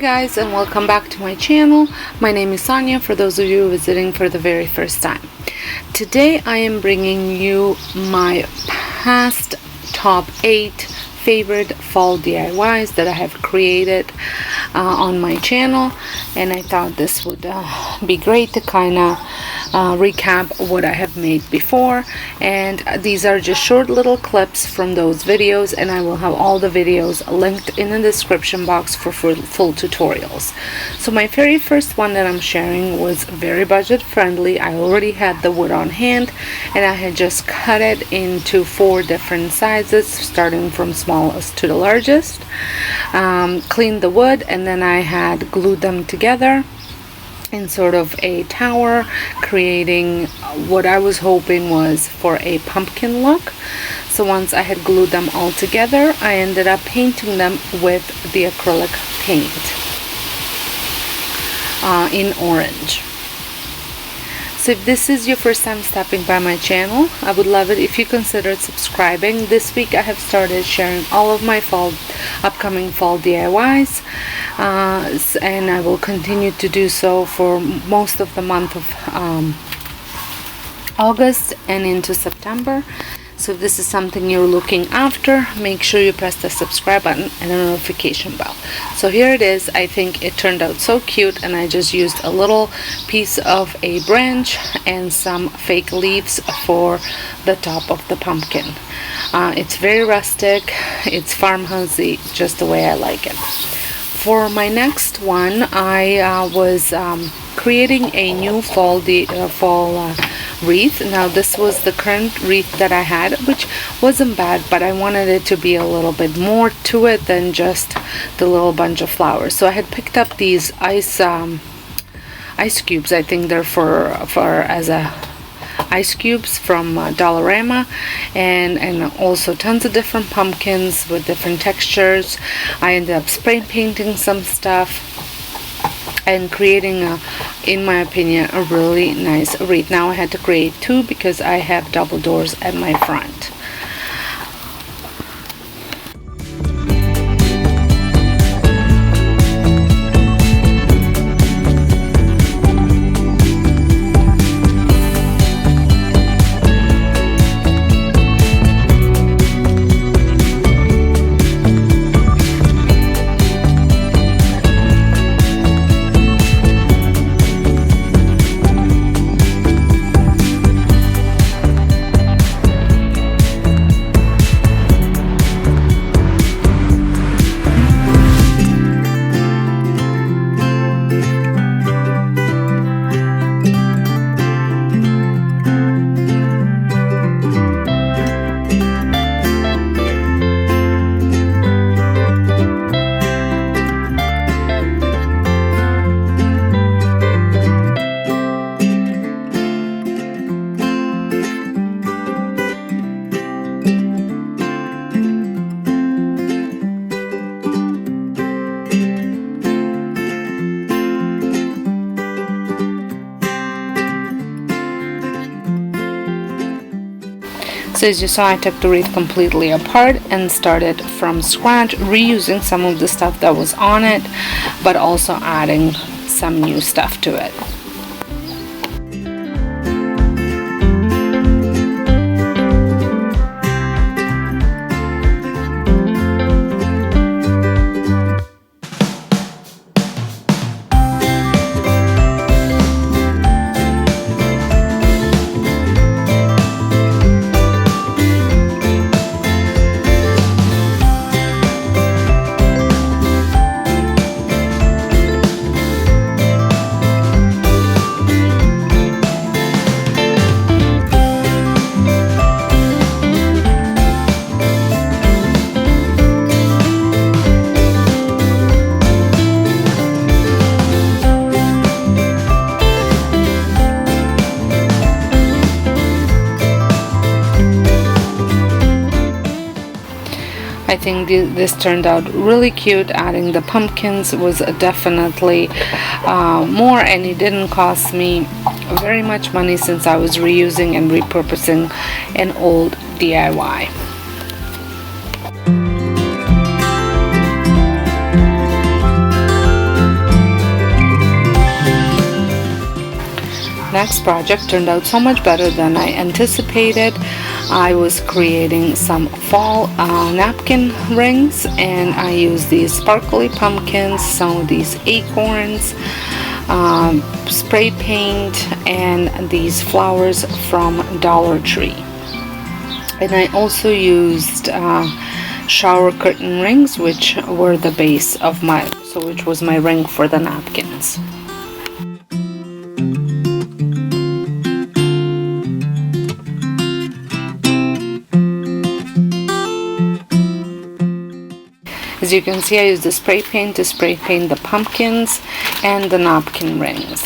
guys, and welcome back to my channel. My name is Sonja, for those of you visiting for the very first time. Today I am bringing you my past top 8 favorite fall DIYs that I have created on my channel, and I thought this would be great to kind of recap what I have made before. And these are just short little clips from those videos, and I will have all the videos linked in the description box for full tutorials. So my very first one that I'm sharing was very budget friendly. I already had the wood on hand, and I had just cut it into 4 different sizes, starting from smallest to the largest. Cleaned the wood, and then I had glued them together in sort of a tower, creating what I was hoping was for a pumpkin look. So once I had glued them all together, I ended up painting them with the acrylic paint in orange. So if this is your first time stopping by my channel, I would love it if you considered subscribing. This week I have started sharing all of my upcoming fall DIYs, and I will continue to do so for most of the month of August and into September. So if this is something you're looking after, make sure you press the subscribe button and the notification bell. So here it is. I think it turned out so cute, and I just used a little piece of a branch and some fake leaves for the top of the pumpkin. It's very rustic, it's farmhousey, just the way I like it. For my next one, I was creating a new fall wreath. Now this was the current wreath that I had, which wasn't bad, but I wanted it to be a little bit more to it than just the little bunch of flowers. So I had picked up these ice cubes. I think they're for as a ice cubes from Dollarama, and also tons of different pumpkins with different textures. I ended up spray painting some stuff and creating in my opinion, a really nice wreath. Now I had to create 2 because I have double doors at my front. So as you saw, I took the wreath completely apart and started from scratch, reusing some of the stuff that was on it, but also adding some new stuff to it. I think this turned out really cute. Adding the pumpkins was definitely more, and it didn't cost me very much money since I was reusing and repurposing an old DIY. next project turned out so much better than I anticipated. I was creating some fall napkin rings, and I used these sparkly pumpkins, some of these acorns, spray paint, and these flowers from Dollar Tree. And I also used shower curtain rings, which were the base of which was my ring for the napkins. As you can see, I used the spray paint to spray paint the pumpkins and the napkin rings.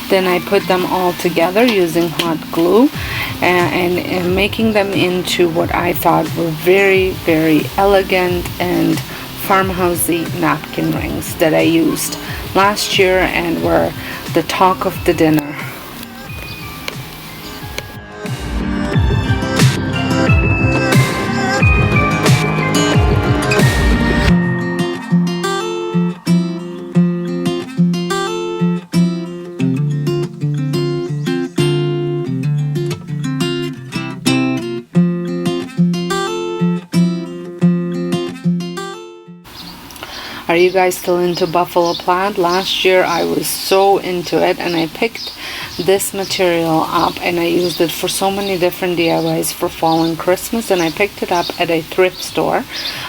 Then I put them all together using hot glue and making them into what I thought were very, very elegant and farmhousey napkin rings that I used last year and were the talk of the dinner. Are you guys still into buffalo plaid? Last year I was so into it, and I picked this material up and I used it for so many different DIYs for fall and Christmas, and I picked it up at a thrift store.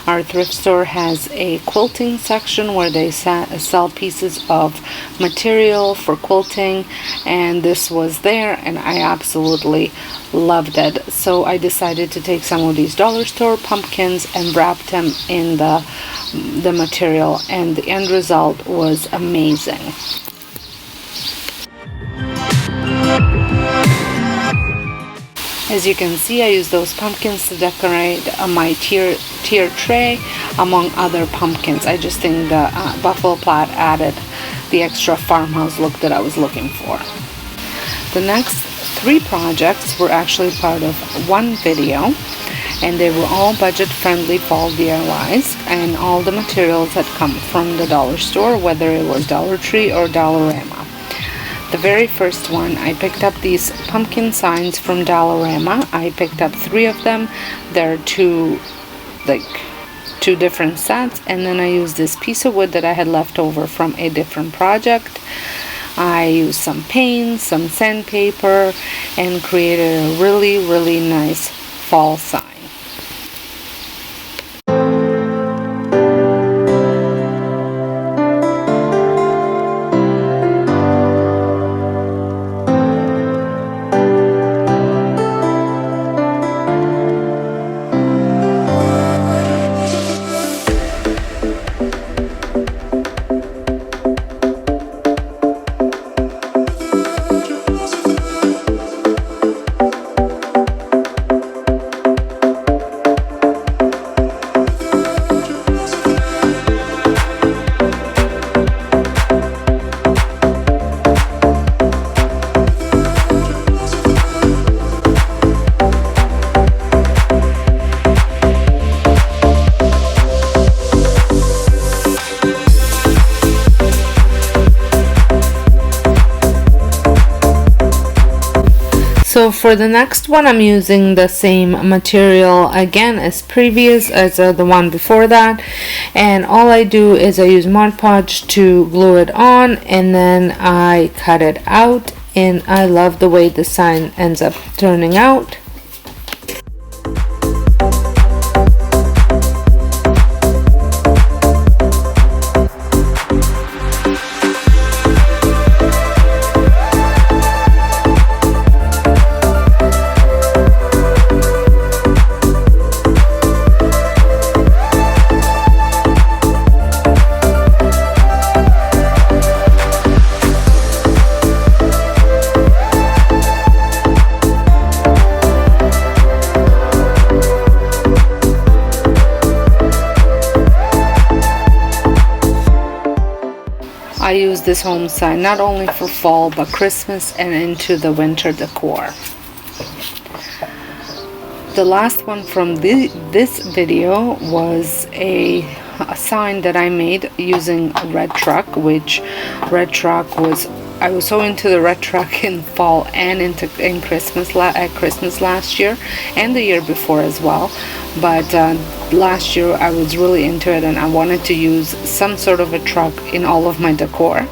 Our thrift store has a quilting section where they sell pieces of material for quilting, and this was there and I absolutely loved it. So I decided to take some of these dollar store pumpkins and wrap them in the material, and the end result was amazing. As you can see, I used those pumpkins to decorate my tier tray among other pumpkins. I just think the buffalo plaid added the extra farmhouse look that I was looking for. The next 3 projects were actually part of one video, and they were all budget-friendly fall DIYs, and all the materials had come from the dollar store, whether it was Dollar Tree or Dollarama. The very first one, I picked up these pumpkin signs from Dollarama. I picked up 3 of them. They're two different sets, and then I used this piece of wood that I had left over from a different project. I used some paint, some sandpaper, and created a really, really nice fall sign. So for the next one, I'm using the same material again as previous, as the one before that, and all I do is I use Mod Podge to glue it on, and then I cut it out, and I love the way the sign ends up turning out. I use this home sign not only for fall but Christmas and into the winter decor. The last one from this video was a sign that I made using a red truck, which red truck was, I was so into the red truck in fall and in Christmas at Christmas last year and the year before as well, but last year I was really into it and I wanted to use some sort of a truck in all of my decor.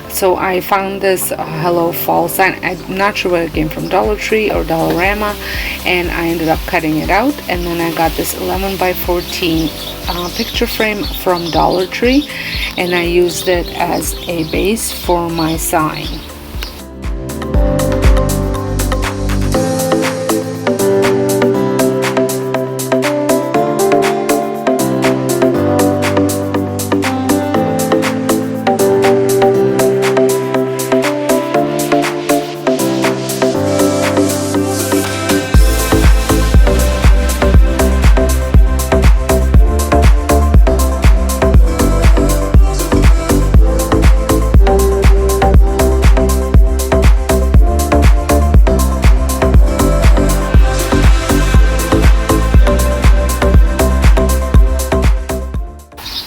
So I found this Hello Fall sign. I'm not sure where it came from, Dollar Tree or Dollarama, and I ended up cutting it out, and then I got this 11 by 14 picture frame from Dollar Tree, and I used it as a base for my sign.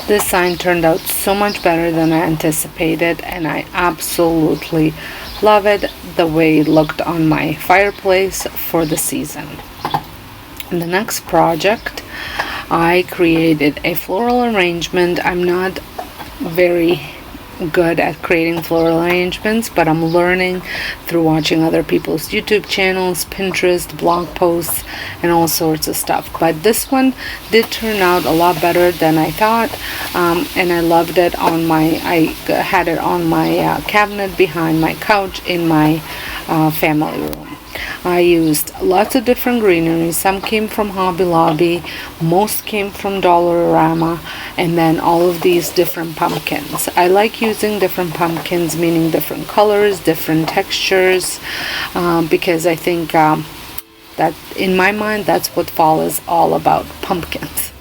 This sign turned out so much better than I anticipated, and I absolutely love it, the way it looked on my fireplace for the season. In the next project, I created a floral arrangement. I'm not very good at creating floral arrangements, but I'm learning through watching other people's YouTube channels, Pinterest, blog posts, and all sorts of stuff. But this one did turn out a lot better than I thought, and I loved it on my, I had it on my cabinet behind my couch in my family room. I used lots of different greenery. Some came from Hobby Lobby, most came from Dollarama, and then all of these different pumpkins. I like using different pumpkins, meaning different colors, different textures, because I think that in my mind that's what fall is all about, pumpkins.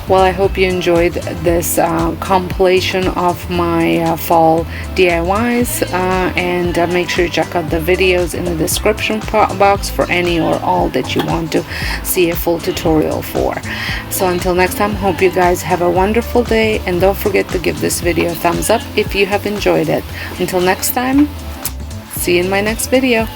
Well, I hope you enjoyed this compilation of my fall DIYs, and make sure you check out the videos in the description box for any or all that you want to see a full tutorial for. So until next time, hope you guys have a wonderful day, and don't forget to give this video a thumbs up if you have enjoyed it. Until next time, see you in my next video.